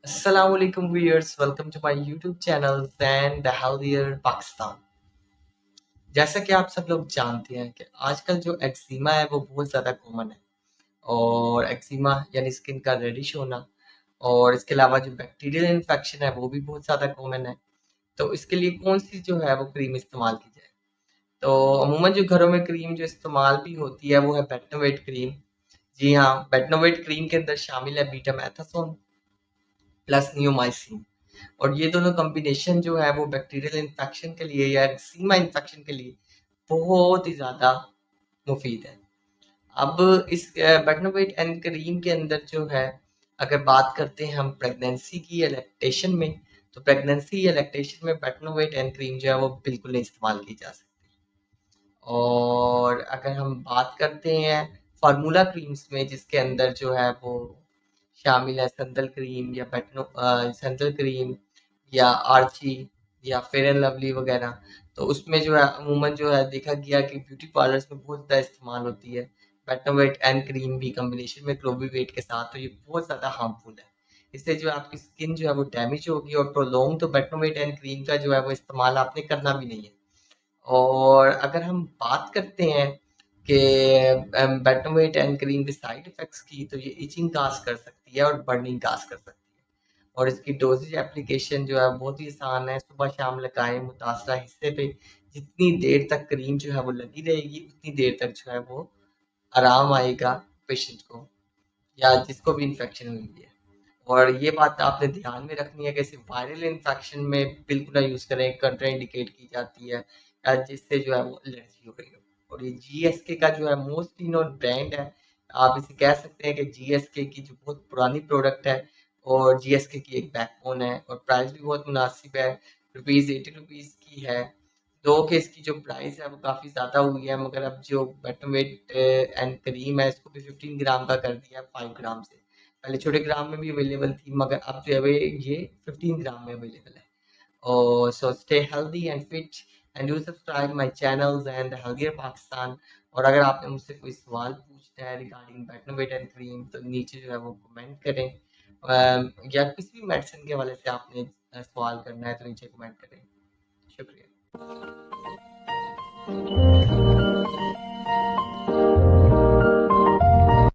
Assalamualaikum viewers, welcome to my YouTube channel and the Healthier Pakistan। जैसा कि आप सब लोग जानते हैं कि आजकल जो एक्जिमा है वो बहुत ज़्यादा कॉमन है। और एक्जिमा यानी स्किन का रेडिश होना और इसके अलावा जो बैक्टीरियल इन्फेक्शन है वो भी बहुत ज़्यादा कॉमन है। तो इसके लिए कौन सी जो है वो क्रीम इस्तेमाल की जाए? तो अमूमन जो घरों में क्रीम जो इस्तेमाल भी होती है वो है बेटनोवेट क्रीम। जी हाँ, बेटनोवेट क्रीम के अंदर शामिल है बीटामेथासोन प्लस नियोमाइसिन। और ये दोनों कॉम्बिनेशन जो है वो बैक्टीरियल इन्फेक्शन के लिए या एक्जीमा इन्फेक्शन के लिए बहुत ही ज़्यादा मुफीद है। अब इस बेटनोवेट एंड क्रीम के अंदर जो है, अगर बात करते हैं हम प्रेगनेंसी की या लैक्टेशन में, तो प्रेगनेंसी या लैक्टेशन में बेटनोवेट एंड क्रीम जो है वो बिल्कुल नहीं इस्तेमाल की जा सकती। और अगर हम बात करते हैं फार्मूला क्रीम्स में, जिसके अंदर जो है वो शामिल है संदल क्रीम या संदल क्रीम या आर्ची या फेयर एंड लवली वगैरह, तो उसमें जो है अमूमन जो है देखा गया कि ब्यूटी पार्लर्स में बहुत ज़्यादा इस्तेमाल होती है बेटनोवेट एंड क्रीम भी कॉम्बिनेशन में क्लोवीवेट के साथ। तो ये बहुत ज़्यादा हार्मफुल है। इससे जो है आपकी स्किन जो है वो डैमेज होगी। और प्रोलोंग तो बेटनोवेट एंड क्रीम का जो है वो इस्तेमाल आपने करना भी नहीं है। और अगर हम बात करते हैं कि बेटनोवेट एंड क्रीम के साइड इफेक्ट्स की, तो ये इचिंग काज कर सकती है और बर्निंग काज कर सकती है। और इसकी डोजेज एप्लीकेशन जो है बहुत ही आसान है। सुबह शाम लगाएं मुतासरा हिस्से पे। जितनी देर तक क्रीम जो है वो लगी रहेगी उतनी देर तक जो है वो आराम आएगा पेशेंट को या जिसको भी इन्फेक्शन हुई है। और ये बात आपने ध्यान में रखनी है कि सिर्फ वायरल इन्फेक्शन में बिल्कुल ना यूज़ करें, कंट्रा इंडिकेट की जाती है या जिससे जो है वो एलर्जी हो रही हो। और ये जीएसके का जो है मोस्ट नोन ब्रांड है। आप इसे कह सकते हैं कि जीएसके की जो बहुत पुरानी प्रोडक्ट है और जीएसके की एक बैकबोन है। और प्राइस भी बहुत मुनासिब है, ₹80 की है। दो के इसकी जो प्राइस है वो काफ़ी ज़्यादा हुई है, मगर अब जो बेटनोवेट एंड क्रीम है इसको भी 15 ग्राम का कर दिया है 5 ग्राम से। पहले छोटे ग्राम में भी अवेलेबल थी, मगर अब जो है ये 15 ग्राम में अवेलेबल है। और so stay healthy and fit and do subscribe my channels and healthier Pakistan. और अगर आपने मुझसे कोई सवाल पूछना है रिगार्डिंग बेटनोवेट एंड क्रीम, तो नीचे जो है वो कमेंट करें। या किसी भी मेडिसिन के हवाले से आपने सवाल करना है तो नीचे कमेंट करें। शुक्रिया।